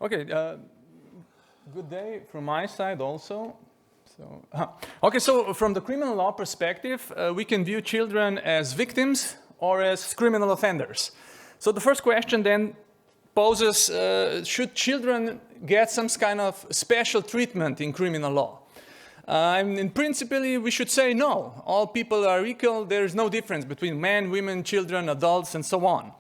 Okay, good day from my side also. Okay, so from the criminal law perspective, we can view children as victims or as criminal offenders. So the first question then poses, should children get some kind of special treatment in criminal law? In principle, we should say no. All people are equal. There is no difference between men, women, children, adults, and so on.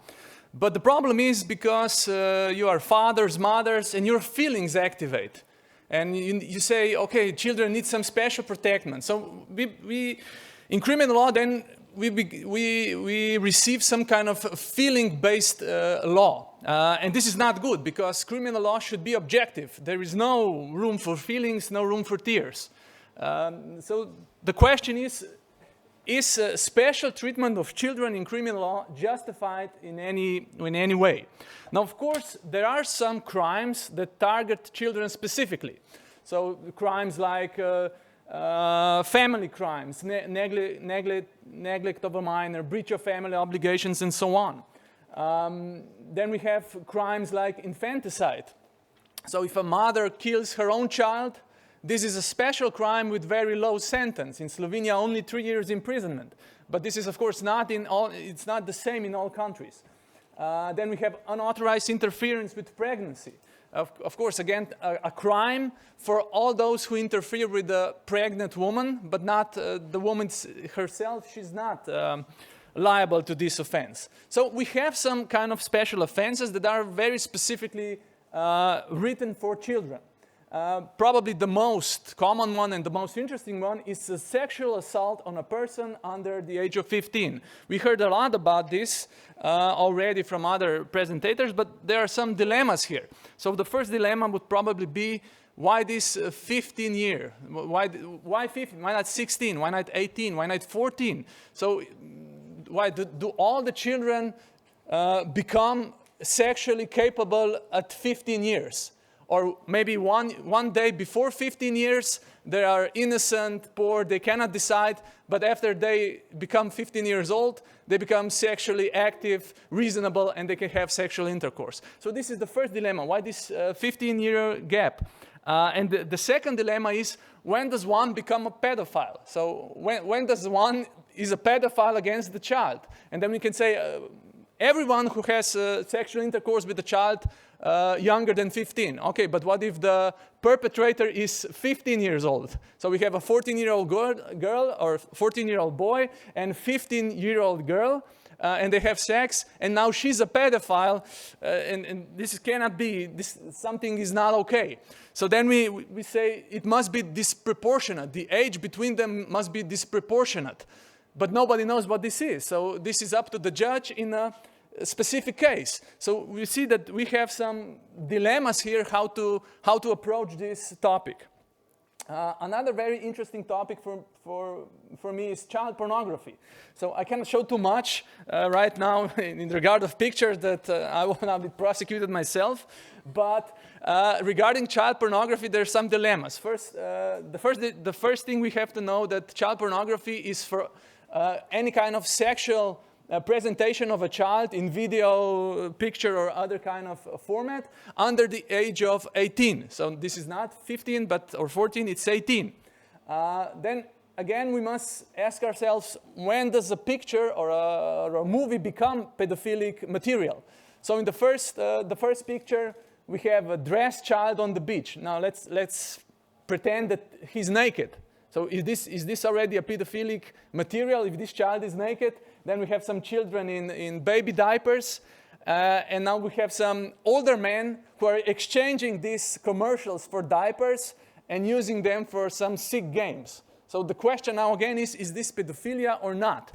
But the problem is because you are fathers, mothers, and your feelings activate. And you say, okay, children need some special protection. So we in criminal law, then we receive some kind of feeling-based law. And this is not good because criminal law should be objective. There is no room for feelings, no room for tears. So the question is special treatment of children in criminal law justified in any way? Now, of course, there are some crimes that target children specifically. So crimes like family crimes, neglect of a minor, breach of family obligations, and so on. Then we have crimes like infanticide. So if a mother kills her own child, this is a special crime with very low sentence. In Slovenia, only 3 years imprisonment. But this is, of course, it's not the same in all countries. Then we have unauthorized interference with pregnancy. Of course, again, a crime for all those who interfere with a pregnant woman, but not the woman herself. She's not liable to this offense. So we have some kind of special offenses that are very specifically written for children. Probably the most common one and the most interesting one is a sexual assault on a person under the age of 15. We heard a lot about this already from other presentators, but there are some dilemmas here. So the first dilemma would probably be, why this 15 year? Why 15? Why not 16? Why not 18? Why not 14? So why do all the children become sexually capable at 15 years? Or maybe one day before 15 years, they are innocent, poor, they cannot decide, but after they become 15 years old, they become sexually active, reasonable, and they can have sexual intercourse. So this is the first dilemma. Why this 15-year gap? And the second dilemma is, when does one become a pedophile? So when does one is a pedophile against the child? And then we can say, everyone who has sexual intercourse with a child younger than 15. Okay, but what if the perpetrator is 15 years old? So we have a 14-year-old girl or 14-year-old boy and 15-year-old girl, and they have sex, and now she's a pedophile, and this cannot be, something is not okay. So then we say it must be disproportionate. The age between them must be disproportionate. But nobody knows what this is. So this is up to the judge in a specific case. So we see that we have some dilemmas here how to approach this topic. Another very interesting topic for me is child pornography. So I cannot show too much right now in regard of pictures that I will not be prosecuted myself. But regarding child pornography, there are some dilemmas. First, the first thing we have to know that child pornography is for any kind of sexual presentation of a child in video, picture, or other kind of format under the age of 18. So this is not 15 or 14, it's 18. Then again, we must ask ourselves, when does a picture or a movie become pedophilic material? So in the first picture, we have a dressed child on the beach. Now let's pretend that he's naked. So is this already a pedophilic material? If this child is naked, then we have some children in baby diapers, and now we have some older men who are exchanging these commercials for diapers and using them for some sick games. So the question now again is this pedophilia or not?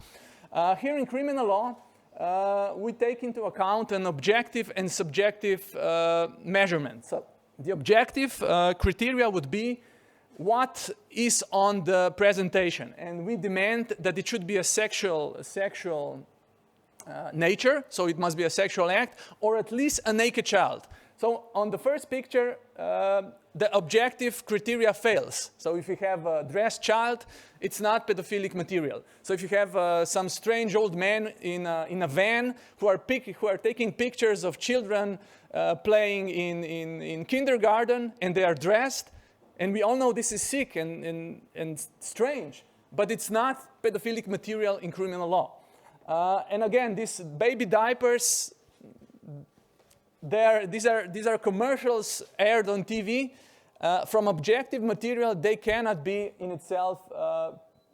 Here in criminal law, we take into account an objective and subjective measurement. So the objective criteria would be what is on the presentation, and we demand that it should be a sexual nature, so it must be a sexual act, or at least a naked child. So on the first picture, the objective criteria fails. So if you have a dressed child, it's not pedophilic material. So if you have some strange old man in a van who are taking pictures of children playing in kindergarten, and they are dressed, and we all know this is sick and strange, but it's not pedophilic material in criminal law. And again, these baby diapers, these are commercials aired on TV. From objective material, they cannot be in itself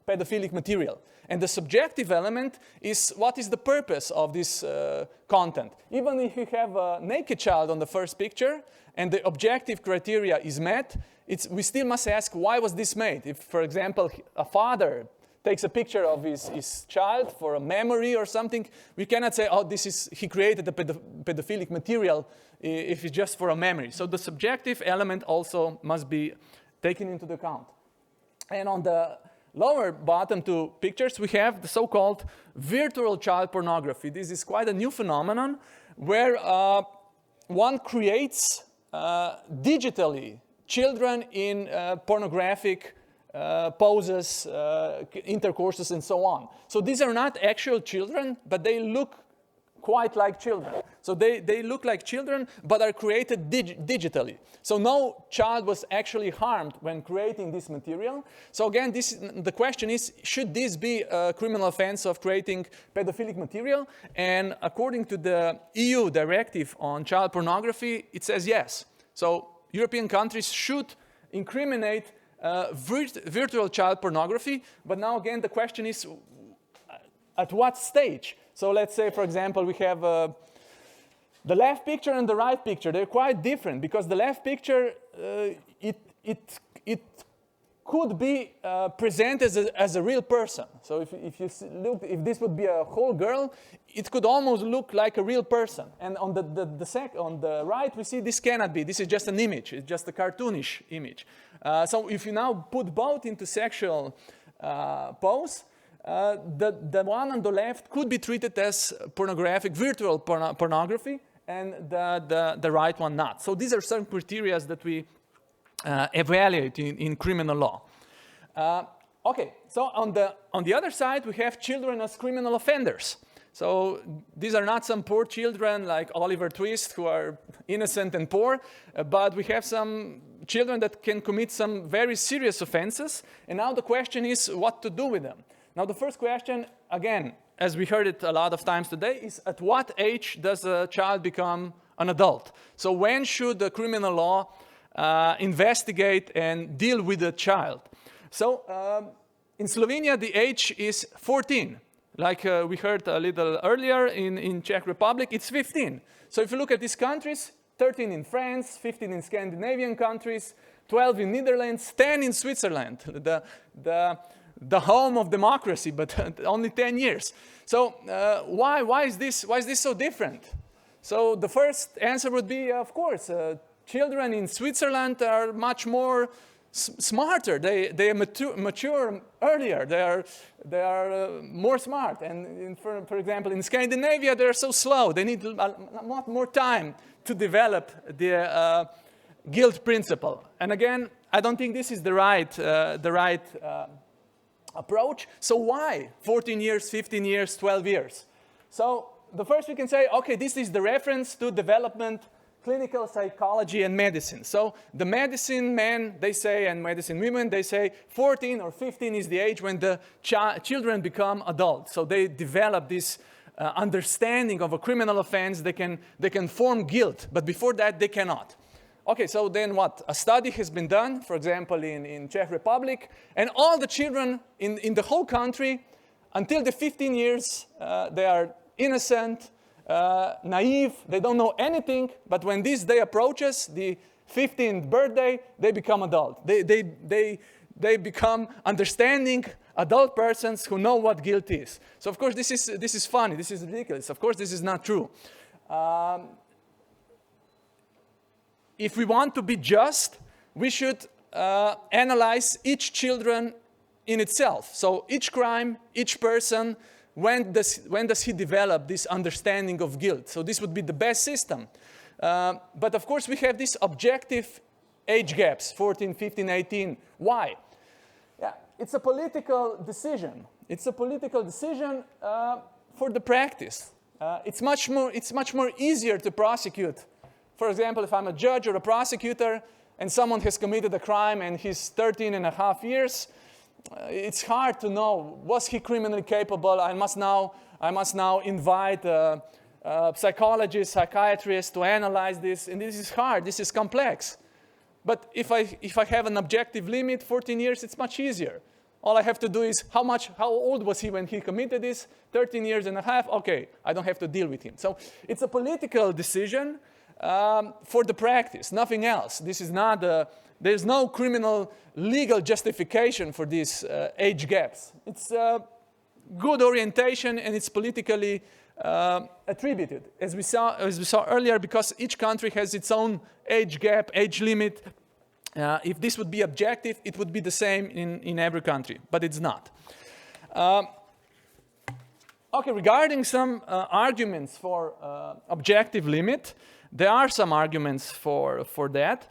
pedophilic material. And the subjective element is what is the purpose of this content. Even if you have a naked child on the first picture and the objective criteria is met, we still must ask, why was this made? If, for example, a father takes a picture of his child for a memory or something, we cannot say, oh, he created the pedophilic material if it's just for a memory. So the subjective element also must be taken into account. And on the lower bottom two pictures, we have the so-called virtual child pornography. This is quite a new phenomenon where one creates digitally children in pornographic poses, intercourses, and so on. So these are not actual children, but they look quite like children. So they look like children, but are created digitally. So no child was actually harmed when creating this material. So again, the question is, should this be a criminal offense of creating pedophilic material? And according to the EU directive on child pornography, it says yes. So European countries should incriminate virtual child pornography, but now again the question is at what stage? So let's say, for example, we have the left picture and the right picture. They're quite different because the left picture it could be presented as a real person. So if this would be a whole girl, it could almost look like a real person. And on the right, we see this cannot be. This is just an image. It's just a cartoonish image. So if you now put both into sexual pose, the one on the left could be treated as pornographic, virtual pornography, and the right one not. So these are some criteria that we evaluate in criminal law. Okay, so on the other side, we have children as criminal offenders. So these are not some poor children like Oliver Twist who are innocent and poor, but we have some children that can commit some very serious offenses. And now the question is what to do with them. Now the first question, again, as we heard it a lot of times today, is at what age does a child become an adult? So when should the criminal law investigate and deal with a child? So in Slovenia, the age is 14. Like we heard a little earlier in Czech Republic, it's 15. So if you look at these countries, 13 in France, 15 in Scandinavian countries, 12 in Netherlands, 10 in Switzerland, the home of democracy, but only 10 years. So why is this so different? So the first answer would be, of course, children in Switzerland are much more smarter. They mature earlier. They are more smart. And for example, in Scandinavia, they're so slow. They need a lot more time to develop the guilt principle. And again, I don't think this is the right approach. So why 14 years, 15 years, 12 years? So the first we can say, okay, this is the reference to development, clinical psychology, and medicine. So the medicine men, they say, and medicine women, they say 14 or 15 is the age when the children become adults. So they develop this understanding of a criminal offense. They can form guilt, but before that they cannot. Okay, so then what? A study has been done, for example, in Czech Republic, and all the children in the whole country, until the 15 years, they are innocent, naive, they don't know anything, but when this day approaches, the 15th birthday, they become adult. They become understanding adult persons who know what guilt is. So of course this is funny, this is ridiculous. Of course this is not true. If we want to be just, we should analyze each children in itself. So each crime, each person, when does he develop this understanding of guilt? So this would be the best system. But of course, we have these objective age gaps, 14, 15, 18. Why? Yeah, it's a political decision. It's a political decision for the practice. It's much more easier to prosecute. For example, if I'm a judge or a prosecutor and someone has committed a crime and he's 13 and a half years, it's hard to know, was he criminally capable? I must now invite psychologists, psychiatrists to analyze this, and this is hard, this is complex. But if I have an objective limit, 14 years, it's much easier. All I have to do is, how old was he when he committed this? 13 years and a half, okay, I don't have to deal with him. So it's a political decision for the practice, nothing else. This is not, there's no criminal legal justification for these age gaps. It's good orientation and it's politically attributed, as we saw earlier, because each country has its own age gap, age limit. If this would be objective, it would be the same in every country, but it's not. Okay, regarding some arguments for objective limit, there are some arguments for that.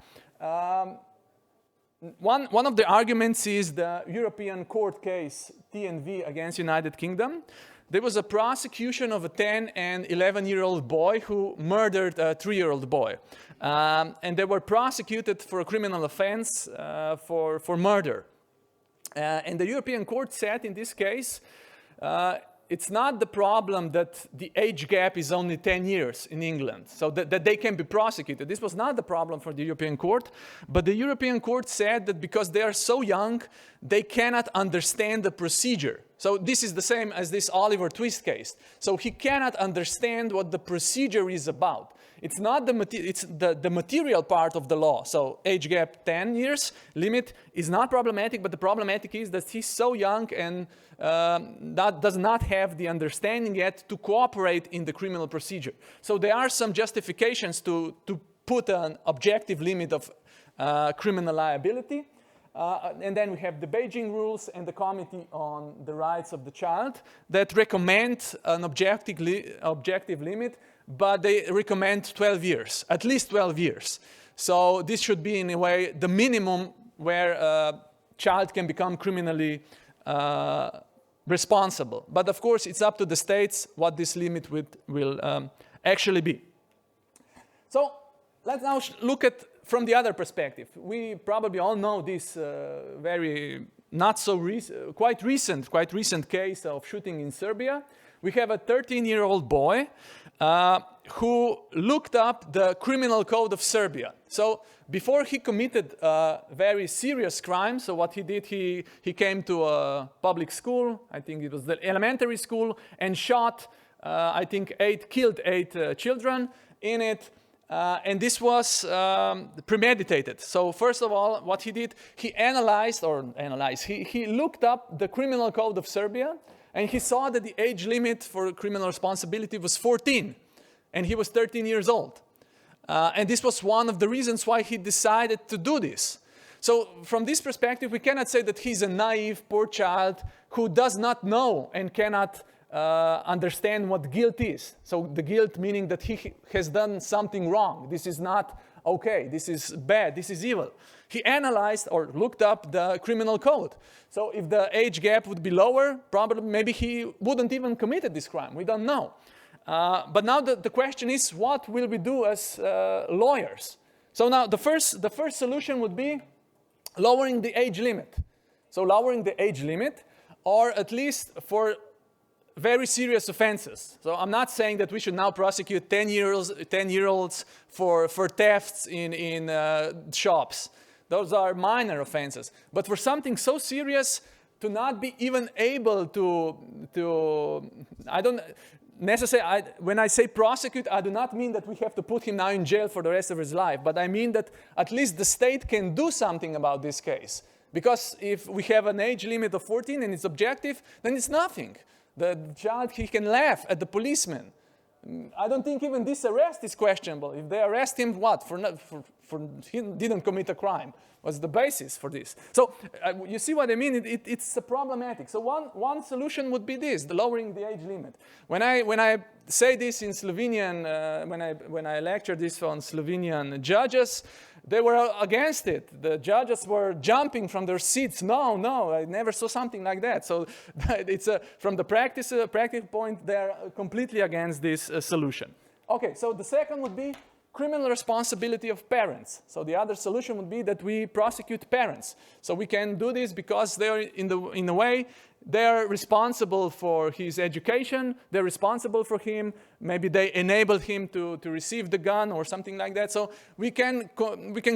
One of the arguments is the European court case TNV against United Kingdom. There was a prosecution of a 10 and 11-year-old boy who murdered a 3-year-old boy. And they were prosecuted for a criminal offense for murder. And the European court said in this case, it's not the problem that the age gap is only 10 years in England, so that they can be prosecuted. This was not the problem for the European court, but the European court said that because they are so young, they cannot understand the procedure. So this is the same as this Oliver Twist case. So he cannot understand what the procedure is about. It's not the material part of the law. So age gap 10 years limit is not problematic, but the problematic is that he's so young and that does not have the understanding yet to cooperate in the criminal procedure. So there are some justifications to put an objective limit of criminal liability. And then we have the Beijing rules and the Committee on the Rights of the Child that recommend an objective limit, but they recommend 12 years, at least 12 years. So this should be, in a way, the minimum where a child can become criminally responsible. But of course, it's up to the states what this limit will actually be. So let's now look at from the other perspective. We probably all know this very not so quite recent case of shooting in Serbia. We have a 13-year-old boy who looked up the criminal code of Serbia. So before he committed a very serious crime, so what he did, he came to a public school, I think it was the elementary school, and shot, I think, killed eight children in it. And this was premeditated. So first of all, what he did, he looked up the criminal code of Serbia, and he saw that the age limit for criminal responsibility was 14, and he was 13 years old. And this was one of the reasons why he decided to do this. So from this perspective, we cannot say that he's a naive, poor child who does not know and cannot understand what guilt is. So the guilt meaning that he has done something wrong. This is not okay. This is bad. This is evil. He analyzed or looked up the criminal code. So if the age gap would be lower, probably maybe he wouldn't even committed this crime. We don't know. But now the question is, what will we do as lawyers? So now the first solution would be lowering the age limit. So lowering the age limit, or at least for very serious offenses. So I'm not saying that we should now prosecute 10-year-olds for thefts in shops. Those are minor offenses. But for something so serious, to not be even able to I don't necessarily, when I say prosecute, I do not mean that we have to put him now in jail for the rest of his life, but I mean that at least the state can do something about this case. Because if we have an age limit of 14 and it's objective, then it's nothing. The child, he can laugh at the policeman. I don't think even this arrest is questionable. If they arrest him, what? For he didn't commit a crime. What's the basis for this? So you see what I mean? It's problematic. So one solution would be this, the lowering the age limit. When I say this in Slovenian, when I lecture this on Slovenian judges, they were against it. The judges were jumping from their seats. No, I never saw something like that. So it's from the practical point, they're completely against this solution. Okay, so the second would be criminal responsibility of parents. So the other solution would be that we prosecute parents. So we can do this because they're in a way, they're responsible for his education, they're responsible for him, maybe they enabled him to receive the gun or something like that. So we can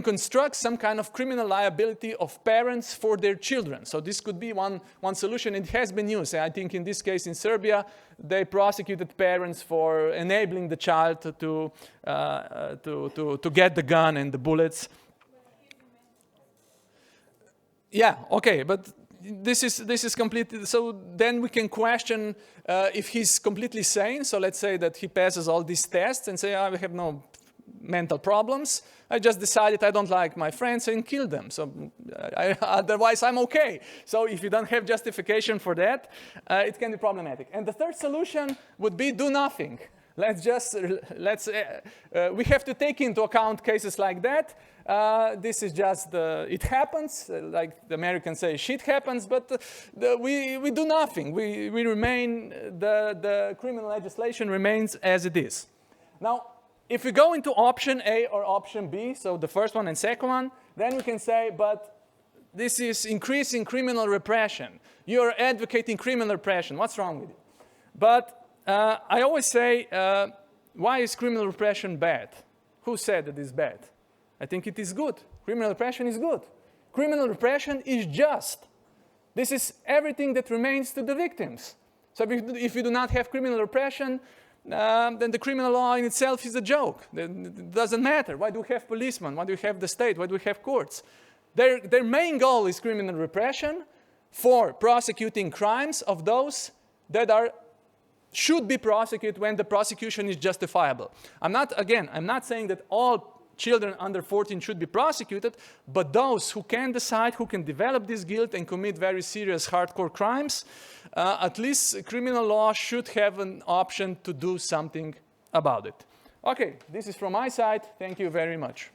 construct some kind of criminal liability of parents for their children. So this could be one solution. It has been used. I think in this case in Serbia, they prosecuted parents for enabling the child to get the gun and the bullets. Yeah, okay, but this is completely, so then we can question if he's completely sane. So let's say that he passes all these tests and say, I have no mental problems. I just decided I don't like my friends and kill them. So otherwise I'm okay. So if you don't have justification for that, it can be problematic. And the third solution would be do nothing. We have to take into account cases like that. This is just, it happens, like the Americans say, shit happens, but we do nothing. We remain, the criminal legislation remains as it is. Now, if we go into option A or option B, so the first one and second one, then we can say, but this is increasing criminal repression. You're advocating criminal repression. What's wrong with it? But I always say, why is criminal repression bad? Who said that it's bad? I think it is good. Criminal repression is good. Criminal repression is just. This is everything that remains to the victims. So if you do not have criminal repression, then the criminal law in itself is a joke. It doesn't matter. Why do we have policemen? Why do we have the state? Why do we have courts? Their main goal is criminal repression for prosecuting crimes of those that should be prosecuted when the prosecution is justifiable. I'm not saying that all children under 14 should be prosecuted, but those who can decide, who can develop this guilt and commit very serious hardcore crimes, at least criminal law should have an option to do something about it. Okay, this is from my side. Thank you very much.